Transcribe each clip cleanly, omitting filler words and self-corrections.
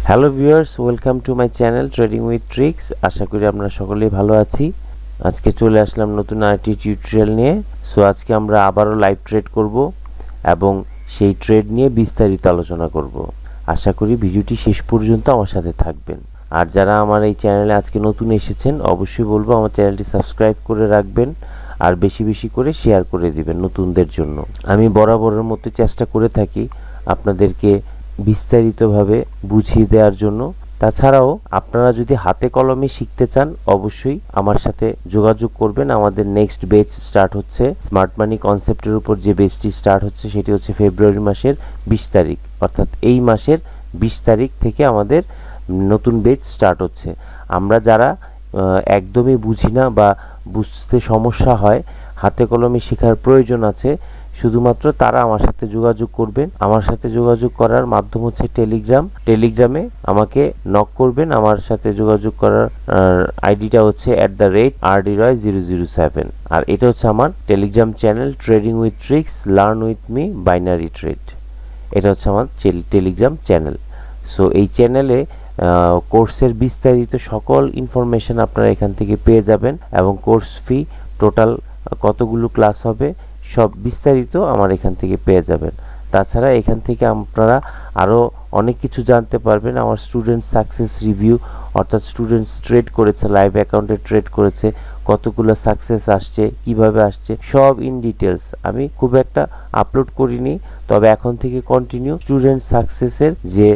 Hello viewers, welcome to my channel trading with tricks. আশা করি আপনারা সকলেই ভালো আছি। আজকে চলে আসলাম নতুন আরেকটি টিউটোরিয়াল নিয়ে। সো আজকে আমরা আবারও লাইভ ট্রেড করব এবং সেই ট্রেড নিয়ে বিস্তারিত আলোচনা করব। আশা করি ভিডিওটি শেষ পর্যন্ত আমার সাথে থাকবেন। আর যারা আমার এই চ্যানেলে আজকে নতুন এসেছেন, অবশ্যই বলবো আমার চ্যানেলটি সাবস্ক্রাইব করে রাখবেন আর বেশি বেশি করে শেয়ার করে দিবেন নতুনদের জন্য। আমি বরাবরের মতো চেষ্টা করে থাকি আপনাদেরকে বিস্তারিতভাবে বুঝিয়ে দেওয়ার জন্য। তাছাড়াও আপনারা যদি হাতে কলমে শিখতে চান, অবশ্যই আমার সাথে যোগাযোগ করবেন। আমাদের নেক্সট ব্যাচ স্টার্ট হচ্ছে স্মার্ট মানি কনসেপ্টের উপর। যে ব্যাচটি স্টার্ট হচ্ছে সেটি হচ্ছে ফেব্রুয়ারি মাসের 20 তারিখ, অর্থাৎ এই মাসের 20 তারিখ থেকে আমাদের নতুন ব্যাচ স্টার্ট হচ্ছে। আমরা যারা একদমই বুঝি না বা বুঝতে সমস্যা হয়, হাতে কলমে শেখার প্রয়োজন আছে, শুধুমাত্র তারা আমার সাথে যোগাযোগ করবেন। আমার সাথে যোগাযোগ করার মাধ্যম হচ্ছে টেলিগ্রামে আমাকে নক করবেন। আমার সাথে যোগাযোগ করার আইডিটা হচ্ছে @rdyroy007। আর এটা হচ্ছে আমার Telegram channel, trading with tricks, learn with me, binary trade. এটা হচ্ছে আমার টেলিগ্রাম চ্যানেল। সো এই চ্যানেলে কোর্সের বিস্তারিত সকল ইনফরমেশন আপনারা এখান থেকে পেয়ে যাবেন এবং কোর্স ফি, টোটাল কতগুলো ক্লাস হবে, সব বিস্তারিত আমার এখান থেকে পেয়ে যাবেন। তাছাড়া এখান থেকে আপনারা আরও অনেক কিছু জানতে পারবেন। আমার স্টুডেন্ট সাকসেস রিভিউ, অর্থাৎ স্টুডেন্টস ট্রেড করেছে, লাইভ অ্যাকাউন্টে ট্রেড করেছে, কতগুলো সাকসেস আসছে, কিভাবে আসছে, সব ইন ডিটেলস। আমি খুব একটা আপলোড করিনি, তবে এখন থেকে কন্টিনিউ স্টুডেন্ট সাকসেসের যে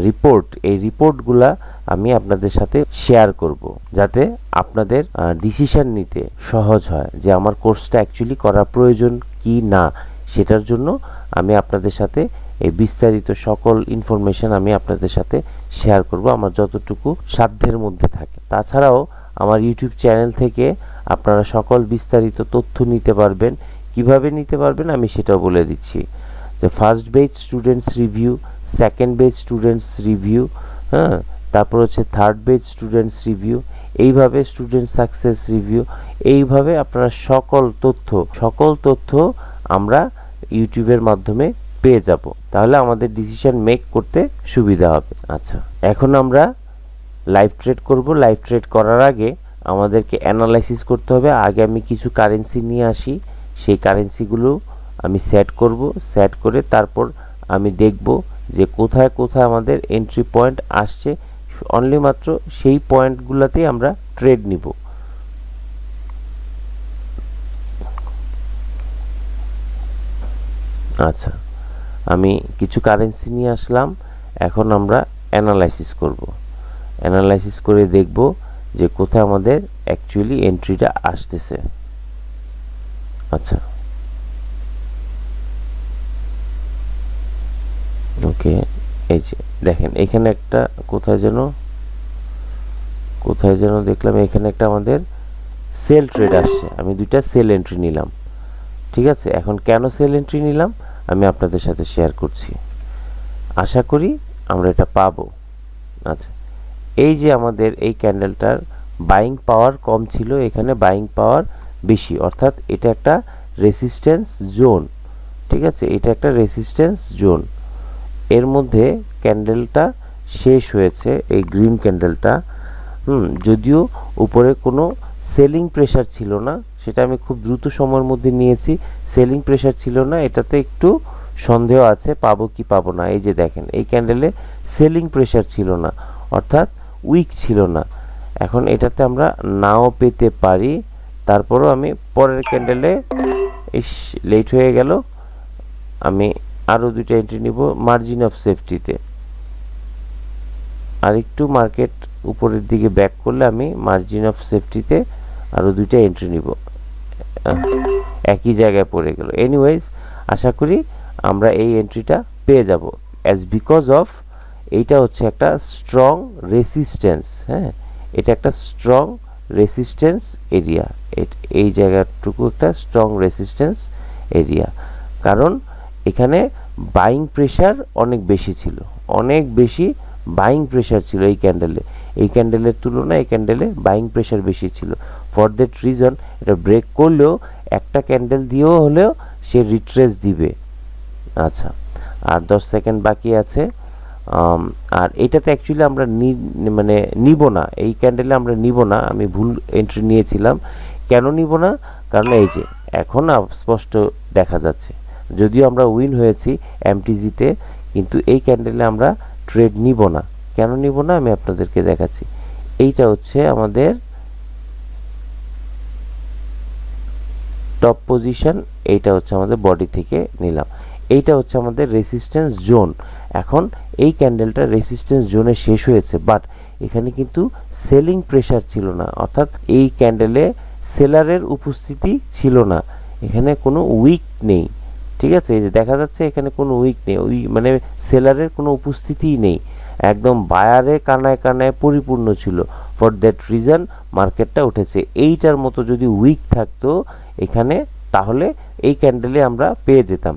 রিপোর্ট, এই রিপোর্টগুলা আমি আপনাদের সাথে শেয়ার করব, যাতে আপনাদের ডিসিশন নিতে সহজ হয় যে আমার কোর্সটা অ্যাকচুয়ালি করা প্রয়োজন কি না। সেটার জন্য আমি আপনাদের সাথে এই বিস্তারিত সকল ইনফরমেশন আমি আপনাদের সাথে শেয়ার করব আমার যতটুকু সাধ্যের মধ্যে থাকে। তাছাড়াও আমার ইউটিউব চ্যানেল থেকে আপনারা সকল বিস্তারিত তথ্য নিতে পারবেন। কিভাবে নিতে পারবেন আমি সেটাও বলে দিচ্ছি। যে ফার্স্ট বেচ স্টুডেন্টস রিভিউ, সেকেন্ড বেচ স্টুডেন্টস রিভিউ, হ্যাঁ, তারপর হচ্ছে থার্ড বেচ স্টুডেন্টস রিভিউ, এইভাবে স্টুডেন্ট সাকসেস রিভিউ, এইভাবে আপনারা সকল তথ্য আমরা ইউটিউবের মাধ্যমে পেয়ে যাব। তাহলে আমাদের ডিসিশন মেক করতে সুবিধা হবে। আচ্ছা, এখন আমরা লাইভ ট্রেড করব। লাইভ ট্রেড করার আগে আমাদেরকে অ্যানালাইসিস করতে হবে। আগে আমি কিছু কারেন্সি নিয়ে আসি, সেই কারেন্সিগুলো আমি সেট করব। সেট করে তারপর আমি দেখব যে কোথায় কোথায় আমাদের এন্ট্রি পয়েন্ট আসছে। অনলি মাত্র সেই পয়েন্টগুলোতেই আমরা ট্রেড নিব। আচ্ছা, আমি কিছু কারেন্সি নিয়ে আসলাম। এখন আমরা অ্যানালাইসিস করব। অ্যানালাইসিস করে দেখব যে কোথায় আমাদের অ্যাকচুয়ালি এন্ট্রিটা আসতেছে। আচ্ছা, ওকে, এই যে দেখেন এখানে একটা কোথায় যেন দেখলাম, এখানে একটা আমাদের সেল ট্রেড আসছে। আমি দুইটা সেল এন্ট্রি নিলাম। ঠিক আছে, এখন কেন সেল এন্ট্রি নিলাম আমি আপনাদের সাথে শেয়ার করছি। আশা করি আমরা এটা পাবো। আচ্ছা, এই যে আমাদের এই ক্যান্ডেলটার বাইং পাওয়ার কম ছিল, এখানে বাইং পাওয়ার বেশি, অর্থাৎ এটা একটা রেসিস্ট্যান্স জোন। ঠিক আছে, এটা একটা রেসিস্ট্যান্স জোন। এর মধ্যে ক্যান্ডেলটা শেষ হয়েছে, এই গ্রিন ক্যান্ডেলটা। যদিও উপরে কোনো সেলিং প্রেশার ছিল না, সেটা আমি খুব দ্রুত সময়ের মধ্যে নিয়েছি। সেলিং প্রেশার ছিল না, এটাতে একটু সন্দেহ আছে পাবো কি পাবো না। এই যে দেখেন এই ক্যান্ডেলে সেলিং প্রেশার ছিল না, অর্থাৎ উইক ছিল না। এখন এটাতে আমরা নাও পেতে পারি। তারপরও আমি পরের ক্যান্ডেলে, লেট হয়ে গেল, আমি আরও দুইটা এন্ট্রি নিব মার্জিন অফ সেফটিতে। আর একটু মার্কেট উপরের দিকে ব্যাক করলে আমি মার্জিন অফ সেফটিতে আরও দুইটা এন্ট্রি নিব। একই জায়গায় পড়ে গেল। এনিওয়েজ, আশা করি আমরা এই এন্ট্রিটা পেয়ে যাব, বিকজ অফ এইটা হচ্ছে একটা স্ট্রং রেসিস্ট্যান্স। হ্যাঁ, এটা একটা স্ট্রং রেসিস্ট্যান্স এরিয়া। এই জায়গাটুকু একটা স্ট্রং রেসিস্ট্যান্স এরিয়া, কারণ এখানে বাইং প্রেশার অনেক বেশি ছিল, অনেক বেশি বাইং প্রেশার ছিল এই ক্যান্ডেলে। এই ক্যান্ডেলের তুলনায় এই ক্যান্ডেলে বাইং প্রেশার বেশি ছিল। ফর দ্যাট রিজন এটা ব্রেক করলেও একটা ক্যান্ডেল দিয়েও হলেও সে রিট্রেস দিবে। আচ্ছা, আর 10 সেকেন্ড বাকি আছে। আর এটাতে অ্যাকচুয়ালি আমরা মানে নিব না, এই ক্যান্ডেলে আমরা নিব না, আমি ভুল এন্ট্রি নিয়েছিলাম। কেন নিব না? কারণ এই যে এখন স্পষ্ট দেখা যাচ্ছে, যদিও আমরা উইন হয়েছি এমটিজিতে, কিন্তু এই ক্যান্ডেলে আমরা ট্রেড নিব না। কেন নিব না আমি আপনাদেরকে দেখাচ্ছি। এইটা হচ্ছে আমাদের টপ পজিশন, এইটা হচ্ছে আমাদের বডি থেকে নিলাম, এইটা হচ্ছে আমাদের রেসিস্ট্যান্স জোন। এখন এই ক্যান্ডেলটা রেসিস্ট্যান্স জোনে শেষ হয়েছে, বাট এখানে কিন্তু সেলিং প্রেসার ছিল না, অর্থাৎ এই ক্যান্ডেলে সেলারের উপস্থিতি ছিল না, এখানে কোনো উইক নেই। ঠিক আছে, এই যে দেখা যাচ্ছে এখানে কোনো উইক নেই, ওই মানে সেলারের কোনো উপস্থিতিই নেই, একদম বায়ারে কানায় কানায় পরিপূর্ণ ছিল। ফর দ্যাট রিজন মার্কেটটা উঠেছে। এইটার মতো যদি উইক থাকতো এখানে, তাহলে এই ক্যান্ডেলে আমরা পেয়ে যেতাম।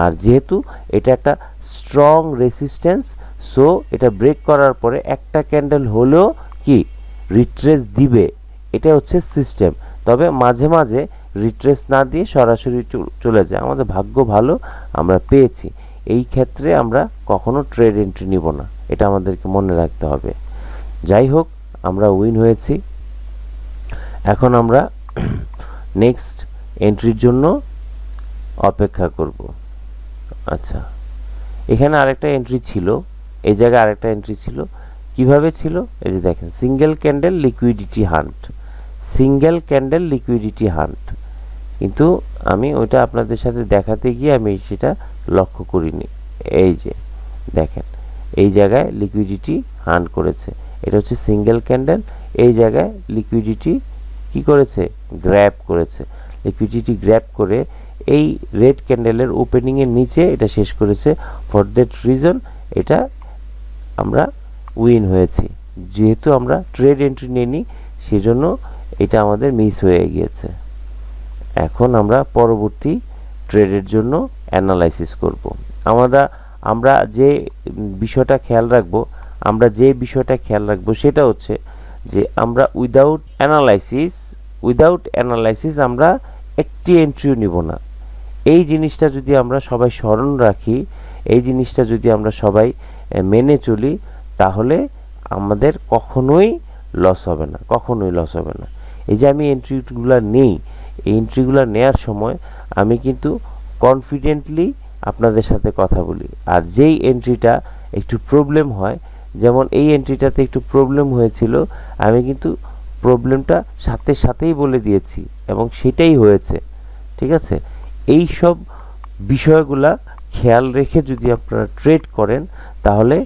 আর যেহেতু এটা একটা স্ট্রং রেসিস্ট্যান্স, সো এটা ব্রেক করার পরে একটা ক্যান্ডেল হলেও কি রিট্রেস দিবে, এটা হচ্ছে সিস্টেম। তবে মাঝে মাঝে রিট্রেস না দিয়ে সরাসরি চলে যায়। আমাদের ভাগ্য ভালো, আমরা পেয়েছি। এই ক্ষেত্রে আমরা কখনো ট্রেড এন্ট্রি নিব না, এটা আমাদেরকে মনে রাখতে হবে। যাই হোক, আমরা উইন হয়েছি। এখন আমরা নেক্সট এন্ট্রির জন্য অপেক্ষা করব। আচ্ছা, এখানে আরেকটা এন্ট্রি ছিল, এই জায়গায় আরেকটা এন্ট্রি ছিল। কিভাবে ছিল? এই যে দেখেন, single candle liquidity hunt, single candle liquidity hunt, কিন্তু আমি ওইটা আপনাদের সাথে দেখাতে গিয়ে আমি সেটা লক্ষ্য করিনি। এই যে দেখেন, এই জায়গায় লিকুইডিটি হান্ট করেছে, এটা হচ্ছে সিঙ্গেল ক্যান্ডেল। এই জায়গায় লিকুইডিটি কি করেছে? গ্র্যাব করেছে। লিকুইডিটি গ্র্যাব করে এই রেড ক্যান্ডেলের ওপেনিংয়ের নিচে এটা শেষ করেছে। ফর দ্যাট রিজন এটা আমরা উইন হয়েছি। যেহেতু আমরা ট্রেড এন্ট্রি নিইনি, সেজন্য এটা আমাদের মিস হয়ে গিয়েছে। এখন আমরা পরবর্তী ট্রেডের জন্য অ্যানালাইসিস করব। আমরা যে বিষয়টা খেয়াল রাখবো সেটা হচ্ছে যে আমরা উইদাউট অ্যানালাইসিস আমরা একটি এন্ট্রিও নিব না। এই জিনিসটা যদি আমরা সবাই স্মরণ রাখি, এই জিনিসটা যদি আমরা সবাই মেনে চলি, তাহলে আমাদের কখনোই লস হবে না। এই যে আমি এন্ট্রিগুলো নেই, এই এন্ট্রিগুলো নেওয়ার সময় আমি কিন্তু কনফিডেন্টলি আপনাদের সাথে কথা বলি। আর যেই এন্ট্রিটা একটু প্রবলেম হয়, যেমন এই এন্ট্রিটাতে একটু প্রবলেম হয়েছিল, আমি কিন্তু প্রবলেমটা সাথেই বলে দিয়েছি এবং সেটাই হয়েছে। ঠিক আছে, এই সব বিষয়গুলা খেয়াল রেখে যদি আপনারা ট্রেড করেন, তাহলে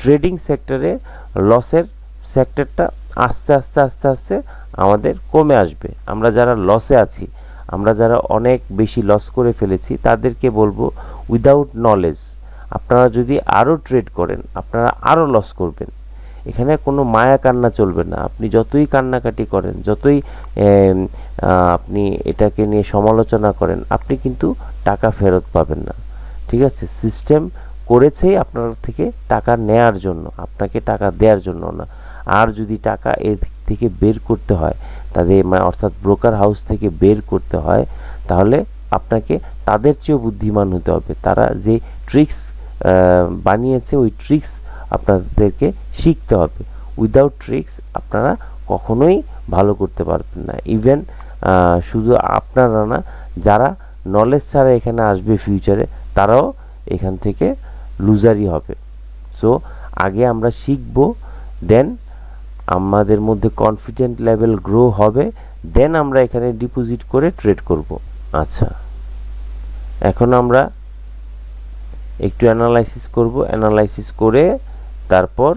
ট্রেডিং সেক্টরে লসের সেক্টরটা আস্তে আস্তে আমাদের কমে আসবে। আমরা যারা লসে আছি, আমরা যারা অনেক বেশি লস করে ফেলেছি, তাদেরকে বলবো উইদাউট নলেজ আপনারা যদি আরও ট্রেড করেন, আপনারা আরও লস করবেন। এখানে কোনো মায়া কান্না চলবে না। আপনি যতই কান্নাকাটি করেন, যতই আপনি এটাকে নিয়ে সমালোচনা করেন, আপনি কিন্তু টাকা ফেরত পাবেন না। ঠিক আছে, সিস্টেম করেছেই আপনার থেকে টাকা নেয়ার জন্য, আপনাকে টাকা দেওয়ার জন্য না। আর যদি টাকা এর থেকে বের করতে হয়, তাদের অর্থাৎ ব্রোকার হাউস থেকে বের করতে হয়, তাহলে আপনাকে তাদের চেয়েও বুদ্ধিমান হতে হবে। তারা যে ট্রিক্স বানিয়েছে, ওই ট্রিক্স আপনাদেরকে শিখতে হবে। উইদাউট ট্রিক্স আপনারা কখনোই ভালো করতে পারবেন না। ইভেন শুধু আপনারা না, যারা নলেজ ছাড়া এখানে আসবে ফিউচারে, তারাও এখান থেকে লুজারই হবে। সো আগে আমরা শিখব, দেন আমাদের মধ্যে কনফিডেন্ট লেভেল গ্রো হবে, দেন আমরা এখানে ডিপোজিট করে ট্রেড করব। আচ্ছা, এখন আমরা একটু অ্যানালাইসিস করব। অ্যানালাইসিস করে তারপর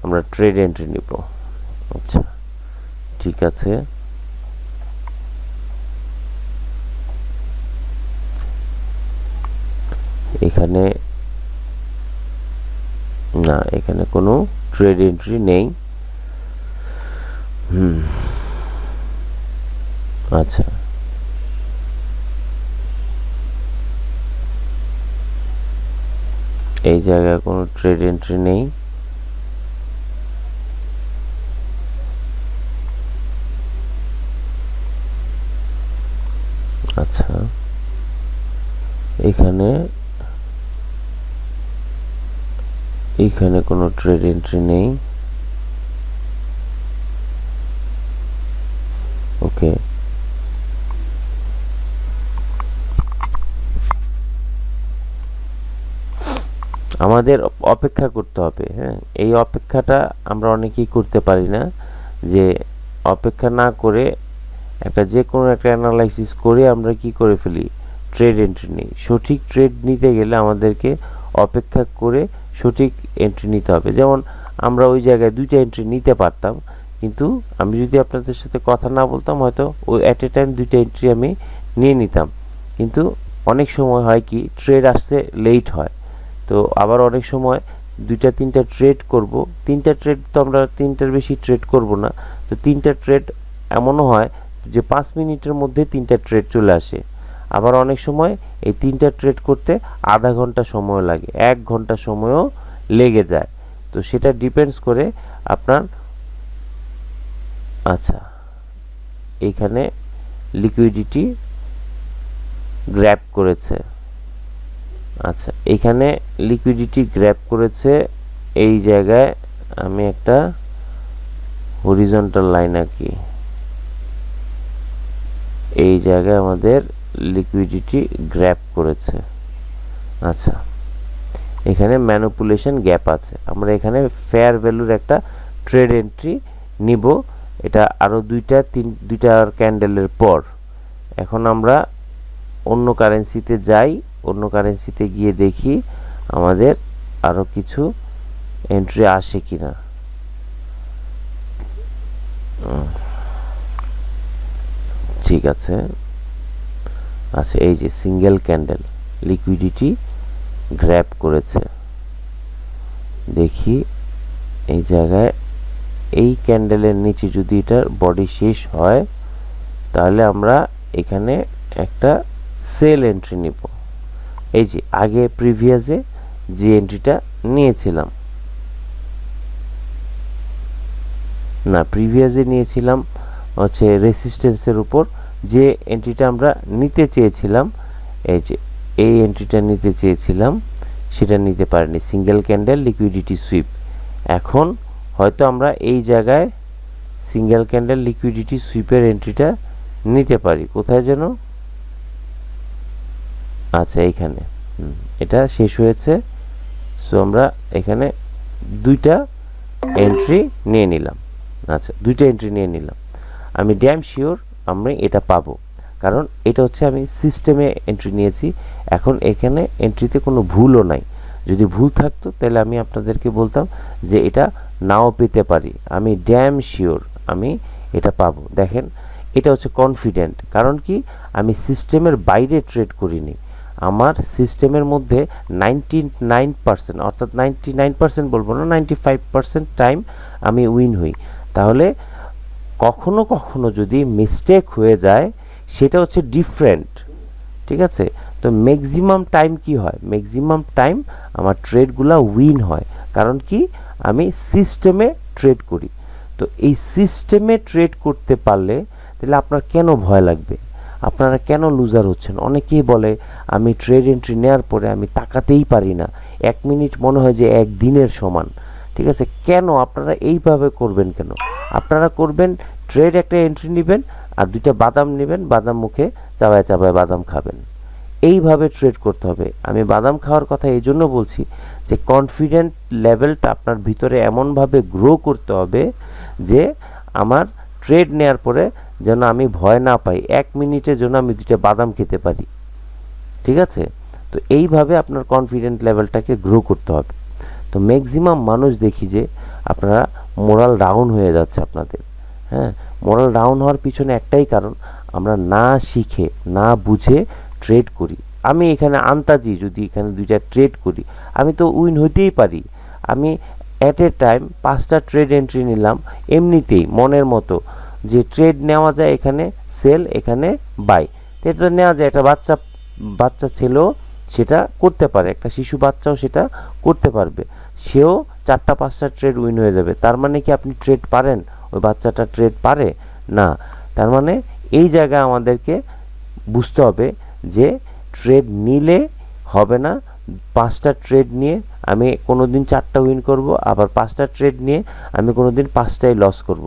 আমরা ট্রেড এন্ট্রি নিব। আচ্ছা, ঠিক আছে। এখানে না, এখানে কোনো ট্রেড এন্ট্রি নেই। আচ্ছা, এই জায়গায় কোনো ট্রেড এন্ট্রি নেই। আচ্ছা, এখানে এইখানে কোনো ট্রেড এন্ট্রি নেই। ওকে, আমাদের অপেক্ষা করতে হবে। হ্যাঁ, এই অপেক্ষাটা আমরা অনেকেই করতে পারি না, যে অপেক্ষা না করে একটা যে কোনো একটা অ্যানালাইসিস করে আমরা কি করে ফেলি, ট্রেড এন্ট্রি নিই। সঠিক ট্রেড নিতে গেলে আমাদেরকে অপেক্ষা করে সঠিক এন্ট্রি নিতে হবে। যেমন আমরা ওই জায়গায় দুইটা এন্ট্রি নিতে পারতাম, কিন্তু আমি যদি আপনাদের সাথে কথা না বলতাম হয়তো ওই অ্যাট এ টাইম দুইটা এন্ট্রি আমি নিয়ে নিতাম। কিন্তু অনেক সময় হয় কি, ট্রেড আসতে লেট হয়। তো আবার অনেক সময় দুইটা তিনটা ট্রেড করব, তিনটা ট্রেড তো আমরা তিনটার বেশি ট্রেড করব না। তো তিনটা ট্রেড এমনও হয় যে 5 মিনিটের মধ্যে তিনটা ট্রেড চলে আসে। আবার অনেক সময় এই তিনটা ট্রেড করতে আধা ঘন্টা সময় লাগে, 1 ঘন্টা সময়ও লেগে যায়। তো সেটা ডিপেন্ডস করে আপনার। আচ্ছা, এইখানে লিকুইডিটি গ্র্যাব করেছে। আচ্ছা, এইখানে লিকুইডিটি গ্র্যাব করেছে। এই জায়গায় আমি একটা হরিজন্টাল লাইন আঁকি। এই জায়গায় আমাদের লিকুইডিটি গ্র্যাব করেছে। আচ্ছা, এখানে ম্যানিপুলেশন গ্যাপ আছে। আমরা এখানে ফেয়ার ভ্যালুর একটা ট্রেড এন্ট্রি নিব, এটা আরও দুইটা ক্যান্ডেলের পর। এখন আমরা অন্য কারেন্সিতে যাই, অন্য কারেন্সিতে গিয়ে দেখি আমাদের আরও কিছু এন্ট্রি আসে কিনা। ঠিক আছে। আচ্ছা, এই যে সিঙ্গেল ক্যান্ডেল লিকুইডিটি গ্র্যাব করেছে, দেখি এই জায়গায় এই ক্যান্ডেলের নিচে যদি এটার বডি শেষ হয় তাহলে আমরা এখানে একটা সেল এন্ট্রি নিব। এই যে আগে প্রিভিয়াসে যে এন্ট্রিটা নিয়েছিলাম, না প্রিভিয়াসে নিয়েছিলাম হচ্ছে রেসিস্টেন্সের উপর যে এন্ট্রিটা আমরা নিতে চেয়েছিলাম, এই যে এই এন্ট্রিটা নিতে চেয়েছিলাম সেটা নিতে পারিনি, সিঙ্গেল ক্যান্ডেল লিকুইডিটি সুইপ। এখন হয়তো আমরা এই জায়গায় সিঙ্গেল ক্যান্ডেল লিকুইডিটি সুইপের এন্ট্রিটা নিতে পারি। কোথায় যেন, আচ্ছা এইখানে, এটা শেষ হয়েছে। সো আমরা এখানে দুইটা এন্ট্রি নিয়ে নিলাম। আচ্ছা, দুইটা এন্ট্রি নিয়ে নিলাম। আমি ড্যাম শিওর আমি এটা পাবো, কারণ এটা হচ্ছে আমি সিস্টেমে এন্ট্রি নিয়েছি। এখন এখানে এন্ট্রিতে কোনো ভুলও নাই। যদি ভুল থাকতো তাহলে আমি আপনাদেরকে বলতাম যে এটা নাও পেতে পারি। আমি ড্যাম শিওর আমি এটা পাবো। দেখেন, এটা হচ্ছে কনফিডেন্ট, কারণ কি আমি সিস্টেমের বাইরে ট্রেড করিনি। আমার সিস্টেমের মধ্যে 99% অর্থাৎ 99% বলবো না, 95% টাইম আমি উইন হই। তাহলে কখনো কখনো যদি মিস্টেক হয়ে যায় সেটা হচ্ছে ডিফারেন্ট, ঠিক আছে। তো ম্যাক্সিমাম টাইম কি হয়, ম্যাক্সিমাম টাইম আমার ট্রেডগুলো উইন হয়, কারণ কি আমি সিস্টেমে ট্রেড করি। তো এই সিস্টেমে ট্রেড করতে পারলে তাহলে আপনার কেন ভয় লাগবে, আপনারা কেন লুজার হচ্ছেন? অনেকেই বলে আমি ট্রেড এন্ট্রি নেওয়ার পরে আমি তাকাতেই পারি না, 1 মিনিট মনে হয় যে 1 দিনের সমান। ঠিক আছে, কেন আপনারা এইভাবে করবেন? কেন আপনারা করবেন, ট্রেড একটা এন্ট্রি নেবেন আর দুইটা বাদাম নেবেন, বাদাম মুখে চাবায় চাবায় বাদাম খাবেন। এইভাবে ট্রেড করতে হবে। আমি বাদাম খাওয়ার কথা এই জন্য বলছি যে কনফিডেন্ট লেভেলটা আপনার ভিতরে এমনভাবে গ্রো করতে হবে যে আমার ট্রেড নেওয়ার পরে যেন আমি ভয় না পাই, 1 মিনিটের জন্য আমি দুইটা বাদাম খেতে পারি। ঠিক আছে, তো এইভাবে আপনার কনফিডেন্ট লেভেলটাকে গ্রো করতে হবে। তো ম্যাক্সিমাম মানুষ দেখি যে আপনারা মোরাল ডাউন হয়ে যাচ্ছে আপনাদের। হ্যাঁ, মোরাল ডাউন হওয়ার পিছনে একটাই কারণ, আমরা না শিখে না বুঝে ট্রেড করি। আমি এখানে আন্তাজি যদি এখানে দুইটা ট্রেড করি আমি তো উইন হইতেই পারি। আমি অ্যাট এ টাইম 5টা ট্রেড এন্ট্রি নিলাম এমনিতেই মনের মতো, যে ট্রেড নেওয়া যায়, এখানে সেল এখানে বাই, এটা নেওয়া যায়। একটা বাচ্চা ছেলেও সেটা করতে পারে, একটা শিশু বাচ্চাও সেটা করতে পারবে, সেও 4টা 5টা ট্রেড উইন হয়ে যাবে। তার মানে কি আপনি ট্রেড পারেন? ওই বাচ্চাটা ট্রেড পারে না। তার মানে এই জায়গায় আমাদেরকে বুঝতে হবে যে ট্রেড নিলে হবে না, 5টা ট্রেড নিয়ে আমি কোনো দিন 4টা উইন করব, আবার 5টা ট্রেড নিয়ে আমি কোনো দিন 5টাই লস করব।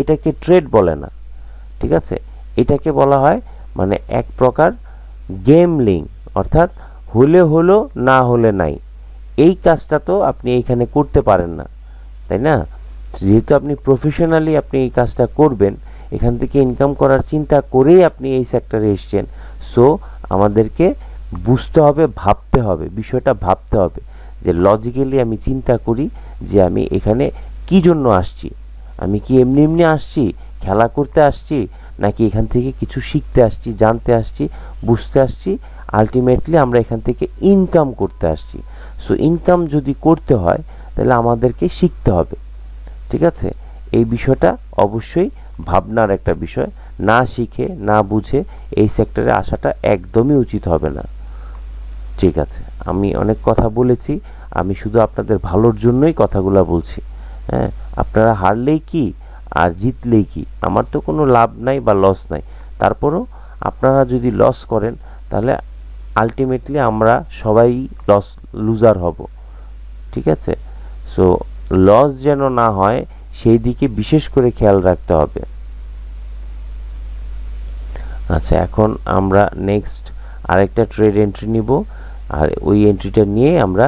এটাকে ট্রেড বলে না, ঠিক আছে? এটাকে বলা হয় মানে এক প্রকার গেমলিং, অর্থাৎ হলে হলো না হলে নাই। এই কাজটা তো আপনি এইখানে করতে পারেন না, তাই না? যেহেতু আপনি প্রফেশনালি আপনি এই কাজটা করবেন, এখান থেকে ইনকাম করার চিন্তা করেই আপনি এই সেক্টরে এসেছেন। সো আমাদেরকে বুঝতে হবে, ভাবতে হবে, বিষয়টা ভাবতে হবে যে লজিক্যালি আমি চিন্তা করি যে আমি এখানে কি জন্য আসছি। আমি কি এমনি এমনি আসছি, খেলা করতে আসছি, নাকি এখান থেকে কিছু শিখতে আসছি, জানতে আসছি, বুঝতে আসছি, আলটিমেটলি আমরা এখান থেকে ইনকাম করতে আসছি। সো ইনকাম যদি করতে হয় তাহলে আমাদেরকে শিখতে হবে, ঠিক আছে? এই বিষয়টা অবশ্যই ভাবনার একটা বিষয়। না শিখে না বুঝে এই সেক্টরে আসাটা একদমই উচিত হবে না, ঠিক আছে? আমি অনেক কথা বলেছি, আমি শুধু আপনাদের ভালোর জন্যই কথাগুলো বলছি। হ্যাঁ, আপনারা হারলেই কি আর জিতলেই কি, আমার তো কোনো লাভ নাই বা লস নাই। তারপরও আপনারা যদি লস করেন তাহলে আলটিমেটলি আমরা সবাই লুজার হব, ঠিক আছে? সো লস যেন না হয় সেই দিকে বিশেষ করে খেয়াল রাখতে হবে। আচ্ছা, এখন আমরা নেক্সট আরেকটা ট্রেড এন্ট্রি নিব, আর ওই এন্ট্রিটা নিয়ে আমরা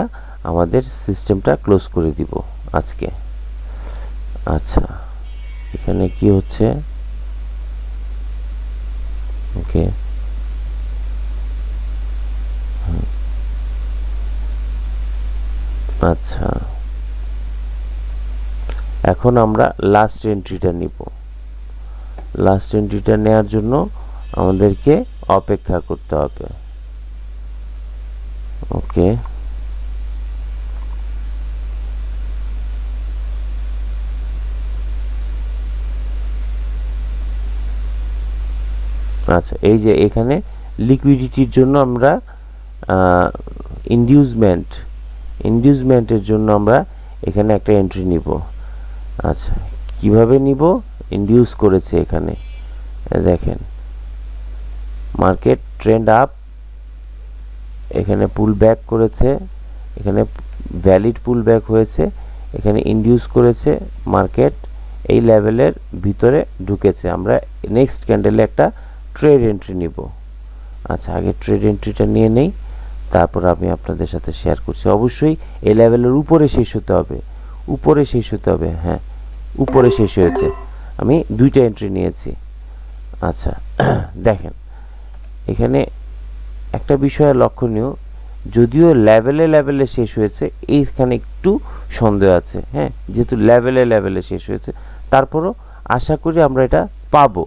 আমাদের সিস্টেমটা ক্লোজ করে দিব আজকে। আচ্ছা, এখানে কি হচ্ছে? ওকে, আচ্ছা, এখন আমরা লাস্ট এন্ট্রিটা নিব। লাস্ট এন্ট্রিটা নেওয়ার জন্য আমাদেরকে অপেক্ষা করতে হবে। ওকে, আচ্ছা, এই যে এখানে লিকুইডিটির জন্য আমরা ইনডিউসমেন্টের জন্য আমরা এখানে একটা এন্ট্রি নিব। আচ্ছা, কিভাবে নিব? ইনডিউস করেছে এখানে, দেখেন মার্কেট ট্রেন্ড আপ, এখানে পুল ব্যাক করেছে, এখানে ভ্যালিড পুল ব্যাক হয়েছে, এখানে ইনডিউস করেছে, মার্কেট এই লেভেলের ভিতরে ঢুকেছে। আমরা নেক্সট ক্যান্ডেলে একটা ট্রেড এন্ট্রি নিব। আচ্ছা, আগে ট্রেড এন্ট্রিটা নিয়ে নেই, তারপর আমি আপনাদের সাথে শেয়ার করছি। অবশ্যই এই লেভেলের উপরে শেষ হতে হবে, উপরে শেষ হতে হবে। হ্যাঁ, উপরে শেষ হয়েছে, আমি 2টা এন্ট্রি নিয়েছি। আচ্ছা, দেখেন এখানে একটা বিষয় লক্ষণীয়, যদিও লেভেলে শেষ হয়েছে, এইখানে একটু সন্দেহ আছে। হ্যাঁ, যেহেতু লেভেলে শেষ হয়েছে, তারপরও আশা করি আমরা এটা পাবো।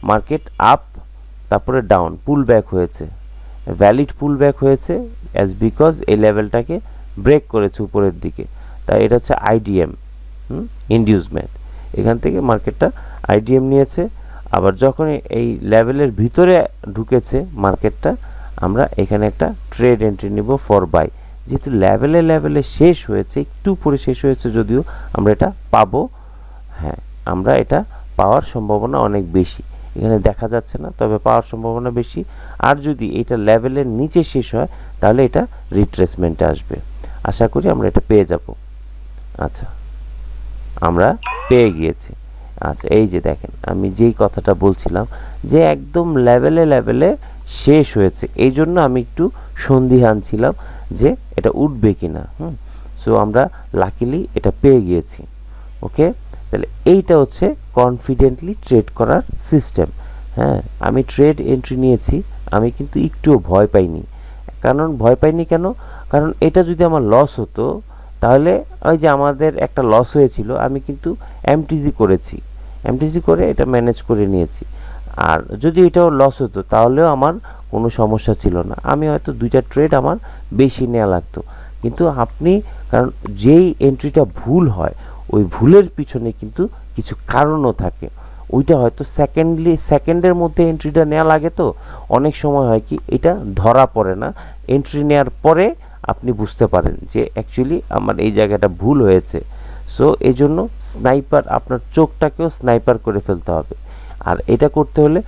মার্কেট আপ, তারপরে ডাউন, পুল ব্যাক হয়েছে, ভ্যালিড পুল ব্যাক হয়েছে, অ্যাজ বিকজ এই লেভেলটাকে ব্রেক করেছে উপরের দিকে। তাই এটা হচ্ছে আইডিএম, ইনডিউসমেন্ট। এখান থেকে মার্কেটটা আইডিএম নিয়েছে। আবার যখন এই লেভেলের ভিতরে ঢুকেছে মার্কেটটা, আমরা এখানে একটা ট্রেড এন্ট্রি নিব ফর বাই। যেহেতু লেভেলে শেষ হয়েছে, একটু উপরে শেষ হয়েছে, যদিও আমরা এটা পাবো। হ্যাঁ, আমরা এটা পাওয়ার সম্ভাবনা অনেক বেশি, এখানে দেখা যাচ্ছে না, তবে পাওয়ার সম্ভাবনা বেশি। আর যদি এটা লেভেলের নিচে শেষ হয় তাহলে এটা রিট্রেসমেন্টে আসবে। আশা করি আমরা এটা পেয়ে যাব। আচ্ছা, আমরা পেয়ে গিয়েছি। আচ্ছা, এই যে দেখেন আমি যেই কথাটা বলছিলাম যে একদম লেভেলে শেষ হয়েছে, এই জন্য আমি একটু সন্দিহান ছিলাম যে এটা উঠবে কিনা। সো আমরা লাকিলি এটা পেয়ে গিয়েছি। ওকে, তাহলে এইটা হচ্ছে কনফিডেন্টলি ট্রেড করার সিস্টেম। হ্যাঁ, আমি ট্রেড এন্ট্রি নিয়েছি, আমি কিন্তু একটুও ভয় পাইনি। ভয় পাইনি কেন? কারণ এটা যদি আমার লস হতো তাহলে ওই যে আমাদের একটা লস হয়েছিল, আমি কিন্তু এমটিজি করেছি, এমটিজি করে এটা ম্যানেজ করে নিয়েছি। আর যদি এটাও লস হতো তাহলেও আমার কোনো সমস্যা ছিল না, আমি হয়তো 2টা ট্রেড আমার বেশি নেওয়া লাগতো। কিন্তু আপনি, কারণ যেই এন্ট্রিটা ভুল হয় ওই ভুলের পিছনে কিন্তু কিছু কারণও থাকে। ওইটা হয়তো সেকেন্ডের মধ্যে এন্ট্রিটা নেওয়া লাগে, তো অনেক সময় হয় কি এটা ধরা পড়ে না, এন্ট্রি নেওয়ার পরে আপনি বুঝতে পারেন যে অ্যাকচুয়ালি আমার এই জায়গাটা ভুল হয়েছে। সো এই জন্য আপনার চোখটাকেও স্নাইপার করে ফেলতে হবে। আর এটা করতে হলে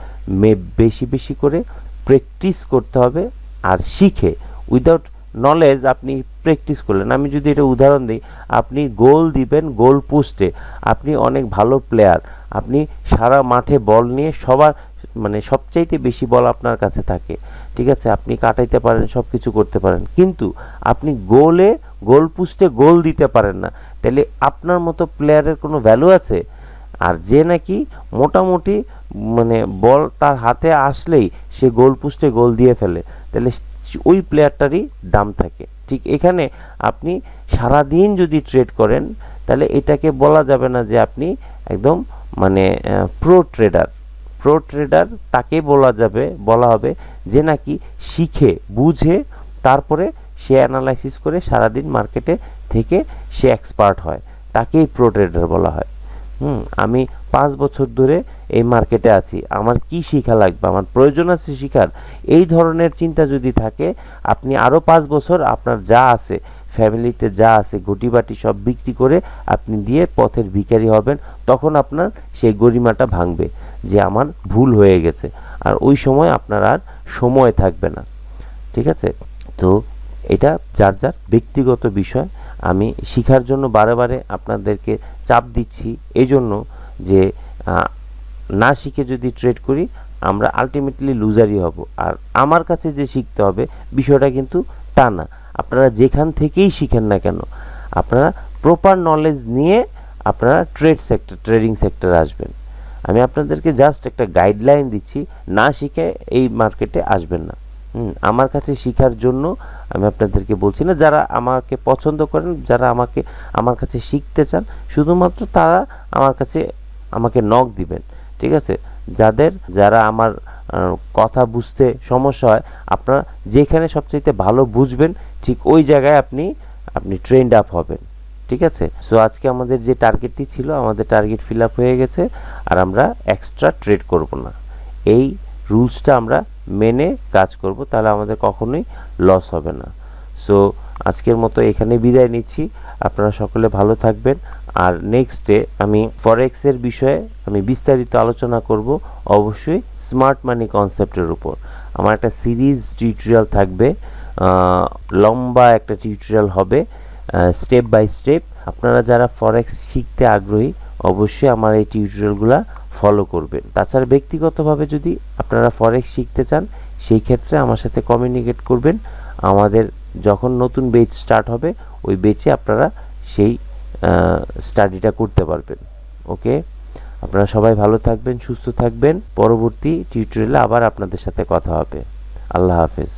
বেশি করে প্র্যাকটিস করতে হবে, আর শিখে, উইদাউট নলেজ আপনি প্র্যাকটিস করলেন। আমি যদি এটা উদাহরণ দিই, আপনি গোল দিবেন গোল পোস্টে, আপনি অনেক ভালো প্লেয়ার, আপনি সারা মাঠে বল নিয়ে সবার মানে সবচাইতে বেশি বল আপনার কাছে থাকে, ঠিক আছে, আপনি কাটাইতে পারেন, সব কিছু করতে পারেন, কিন্তু আপনি গোল পোস্টে গোল দিতে পারেন না, তাহলে আপনার মতো প্লেয়ারের কোনো ভ্যালু আছে? আর যে নাকি মোটামুটি মানে বল তার হাতে আসলেই সে গোল পোস্টে গোল দিয়ে ফেলে, তাহলে ওই প্লেয়ারটারই দাম থাকে। ঠিক এখানে আপনি সারাদিন যদি ট্রেড করেন, তাহলে এটাকে বলা যাবে না যে আপনি একদম মানে প্রো ট্রেডার তাকে বলা হবে যে নাকি শিখে বুঝে তারপরে সে অ্যানালাইসিস করে সারাদিন মার্কেটে থেকে সে এক্সপার্ট হয়, তাকেই প্রো ট্রেডার বলা হয়। আমি 5 বছর ধরে এই মার্কেটে আছি, আমার কি শেখা লাগবে, আমার প্রয়োজন আছে শেখার, এই ধরনের চিন্তা যদি থাকে, আপনি আরও 5 বছর আপনার যা আছে ফ্যামিলিতে যা আছে ঘটিবাটি সব বিক্রি করে আপনি দিয়ে পথের ভিখারি হবেন, তখন আপনার সেই গরিমাটা ভাঙবে যে আমার ভুল হয়ে গেছে, আর ওই সময় আপনার আর সময় থাকবে না। ঠিক আছে, তো এটা যার যার ব্যক্তিগত বিষয়। আমি শেখার জন্য বারে আপনাদেরকে চাপ দিচ্ছি এই জন্য যে না শিখে যদি ট্রেড করি আমরা আলটিমেটলি লুজারই হব। আর আমার কাছে যে শিখতে হবে বিষয়টা কিন্তু তা না, আপনারা যেখান থেকেই শিখেন না কেন, আপনারা প্রপার নলেজ নিয়ে আপনারা ট্রেডিং সেক্টরে আসবেন। আমি আপনাদেরকে জাস্ট একটা গাইডলাইন দিচ্ছি, না শিখে এই মার্কেটে আসবেন না। আমার কাছে শেখার জন্য আমি আপনাদেরকে বলছি না, যারা আমাকে পছন্দ করেন, যারা আমার কাছে শিখতে চান, শুধুমাত্র তারা আমাকে নক দিবেন, ঠিক আছে। যারা আমার কথা বুঝতে সমস্যা হয়, আপনারা যেখানে সবচাইতে ভালো বুঝবেন ঠিক ওই জায়গায় আপনি ট্রেন্ড আপ হবেন, ঠিক আছে। সো আজকে আমাদের যে টার্গেটটি ছিল, আমাদের টার্গেট ফিল আপ হয়ে গেছে, আর আমরা এক্সট্রা ট্রেড করব না, এই রুলসটা আমরা মেনে কাজ করব, তাহলে আমাদের কখনোই লস হবে না। সো আজকের মতো এখানে বিদায় নিচ্ছি, আপনারা সকলে ভালো থাকবেন। আর নেক্সটে আমি ফরেক্সের বিষয়ে আমি বিস্তারিত আলোচনা করব, অবশ্যই স্মার্ট মানি কনসেপ্টের উপর আমার একটা সিরিজ টিউটোরিয়াল থাকবে, লম্বা একটা টিউটোরিয়াল হবে, স্টেপ বাই স্টেপ। আপনারা যারা ফরেক্স শিখতে আগ্রহী অবশ্যই আমার এই টিউটোরিয়ালগুলো ফলো করবেন। তাছাড়া ব্যক্তিগতভাবে যদি আপনারা ফরেক্স শিখতে চান, সেই ক্ষেত্রে আমার সাথে কমিউনিকেট করবেন। আমাদের যখন নতুন বেচ স্টার্ট হবে, ওই বেচে আপনারা সেই স্টাডিটা করতে পারবেন। ওকে, আপনারা সবাই ভালো থাকবেন, সুস্থ থাকবেন। পরবর্তী টিউটোরিয়ালে আবার আপনাদের সাথে কথা হবে। আল্লাহ হাফেজ।